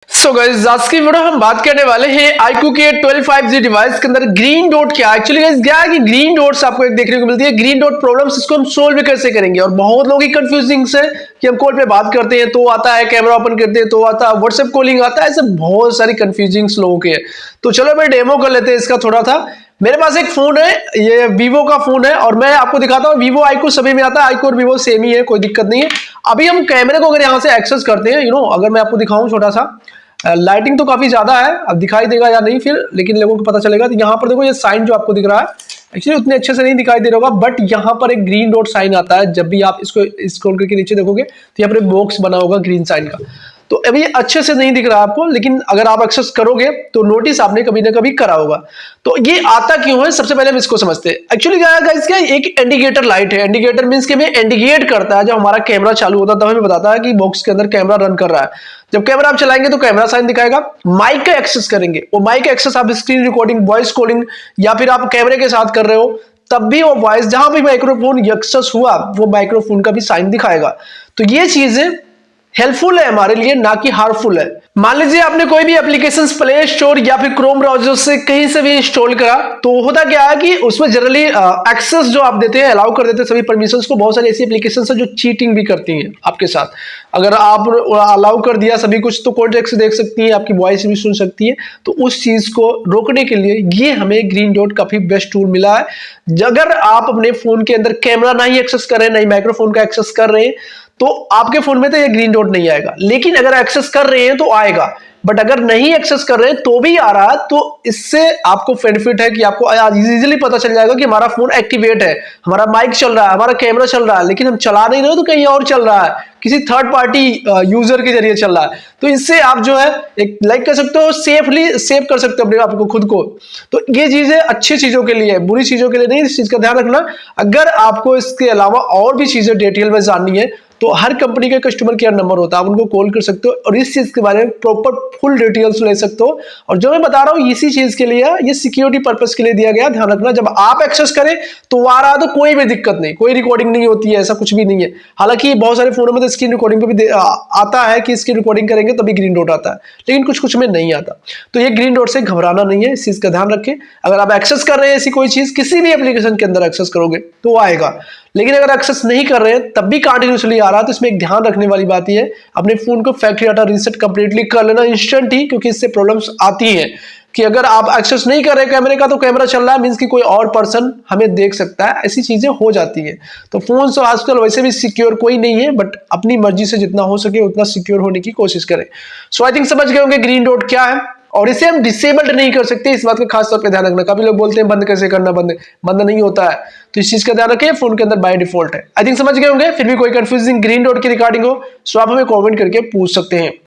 So guys आज की video हम बात करने वाले हैं iQOO के 12 5G डिवाइस के अंदर ग्रीन डॉट क्या एक्चुअली गाइस क्या है कि ग्रीन डॉट्स आपको एक देखने को मिलती है। ग्रीन डॉट प्रॉब्लम्स इसको हम सोल्व भी कैसे करेंगे। और बहुत लोग ही कंफ्यूजिंग से कि हम कॉल पे बात करते हैं तो आता है, कैमरा ओपन करते हैं तो आता है, व्हाट्सएप कॉलिंग आता है, ऐसे बहुत सारी कंफ्यूजिंग लोगों के। तो चलो मैं डेमो कर लेते हैं इसका थोड़ा था। मेरे पास एक फोन है, ये वीवो का फोन है और मैं आपको दिखाता हूँ। वीवो iQOO सभी में आता है, iQOO और वीवो सेम ही है, कोई दिक्कत नहीं है। अभी हम कैमरे को अगर यहाँ से एक्सेस करते हैं, अगर मैं आपको दिखाऊं छोटा सा, लाइटिंग तो काफी ज्यादा है, अब दिखाई देगा या नहीं फिर, लेकिन लोगों को पता चलेगा। तो यहाँ पर देखो ये साइन जो आपको दिख रहा है एक्चुअली उतने अच्छे से नहीं दिखाई दे रहा होगा, बट यहाँ पर एक ग्रीन डॉट साइन आता है। जब भी आप इसको स्क्रॉल करके नीचे देखोगे तो यहाँ पर एक बॉक्स बना होगा ग्रीन साइन का। तो अभी अच्छे से नहीं दिख रहा आपको, लेकिन अगर आप एक्सेस करोगे तो नोटिस आपने कभी ना कभी करा होगा। तो ये आता क्यों है, सबसे पहले हम इसको समझते हैं। एक्चुअली क्या है गाइस, क्या एक इंडिकेटर लाइट है। इंडिकेटर मींस कि हमें इंडिकेट करता है, जब हमारा कैमरा चालू होता है तब हमें बताता है कि बॉक्स के अंदर कैमरा रन कर रहा है। जब कैमरा आप चलाएंगे तो कैमरा साइन दिखाएगा। माइक का एक्सेस करेंगे, वो माइक का एक्सेस आप स्क्रीन रिकॉर्डिंग, वॉइस कॉलिंग या फिर आप कैमरे के साथ कर रहे हो तब भी वो वॉइस, जहां भी माइक्रोफोन एक्सेस हुआ वो माइक्रोफोन का भी साइन दिखाएगा। तो ये चीजें हेल्पफुल है हमारे लिए, ना कि हार्मफुल है। मान लीजिए आपने कोई भी एप्लीकेशन प्ले स्टोर या फिर क्रोम ब्राउजर से कहीं से भी इंस्टॉल करा, तो होता क्या है कि उसमें जनरली एक्सेस जो आप देते हैं, अलाउ कर देते हैं सभी परमिशंस को। बहुत सारी ऐसी एप्लीकेशन है जो चीटिंग भी करती हैं आपके साथ। अगर आप अलाउ कर दिया सभी कुछ तो कॉन्टेक्ट देख सकती है, आपकी वॉइस भी सुन सकती है। तो उस चीज को रोकने के लिए ये हमें ग्रीन डॉट काफी बेस्ट टूल मिला है। अगर आप अपने फोन के अंदर कैमरा ना ही एक्सेस कर रहे हैं, ना ही माइक्रोफोन का एक्सेस कर रहे हैं, तो आपके फोन में तो ये ग्रीन डॉट नहीं आएगा। लेकिन अगर एक्सेस कर रहे हैं तो आएगा, बट अगर नहीं एक्सेस कर रहे हैं तो भी आ रहा है। तो इससे आपको बेनिफिट है कि आपको इजीली पता चल जाएगा कि हमारा फोन एक्टिवेट है, हमारा माइक चल रहा है, हमारा कैमरा चल रहा है, लेकिन हम चला नहीं रहे तो कहीं और चल रहा है, किसी थर्ड पार्टी यूजर के जरिए चल रहा है। तो इससे आप जो है एक लाइक कर सकते हो, सेफली सेव कर सकते हो अपने आपको खुद को। तो ये चीजें अच्छी चीजों के लिए है, बुरी चीजों के लिए नहीं। इस चीज का ध्यान रखना। अगर आपको इसके अलावा और भी चीजें डिटेल में जाननी है तो हर कंपनी का कस्टमर केयर नंबर होता है, आप उनको कॉल कर सकते हो और इस चीज के बारे में प्रॉपर फुल डिटेल्स ले सकते हो। और जो मैं बता रहा हूँ इसी चीज के लिए, ये सिक्योरिटी पर्पस के लिए दिया गया। ध्यान रखना, जब आप एक्सेस करें तो आ रहा तो कोई भी दिक्कत नहीं, कोई रिकॉर्डिंग नहीं होती है, ऐसा कुछ भी नहीं है। हालांकि बहुत सारे फोनों में तो स्क्रीन रिकॉर्डिंग पे भी आता है कि स्क्रीन रिकॉर्डिंग करेंगे तभी ग्रीन डॉट आता है, लेकिन कुछ कुछ में नहीं आता। तो ये ग्रीन डॉट से घबराना नहीं है, इस चीज का ध्यान रखें। अगर आप एक्सेस कर रहे हैं ऐसी कोई चीज, किसी भी एप्लीकेशन के अंदर एक्सेस करोगे तो आएगा, लेकिन अगर एक्सेस नहीं कर रहे हैं तब भी कंटिन्यूअसली आ रहा है, तो इसमें एक ध्यान रखने वाली बात ये है, अपने फोन को फैक्ट्री डाटा रीसेट कंप्लीटली कर लेना इंस्टेंट ही, क्योंकि इससे प्रॉब्लम्स आती हैं कि अगर आप एक्सेस नहीं कर रहे कैमरे का तो कैमरा चल रहा है, मींस कि कोई और पर्सन हमें देख सकता है, ऐसी चीजें हो जाती है। तो फोन से आजकल वैसे भी सिक्योर कोई नहीं है, बट अपनी मर्जी से जितना हो सके उतना सिक्योर होने की कोशिश करें। सो आई थिंक समझ गए होंगे ग्रीन डॉट क्या है, और इसे हम डिसेबल्ड नहीं कर सकते, इस बात का खास तौर पे ध्यान रखना। काफी लोग बोलते हैं बंद कैसे करना, बंद नहीं होता है, तो इस चीज का ध्यान रखें, फोन के अंदर बाय डिफॉल्ट है। आई थिंक समझ गए होंगे। फिर भी कोई कंफ्यूजिंग ग्रीन डॉट की रिगार्डिंग हो तो आप हमें कमेंट करके पूछ सकते हैं।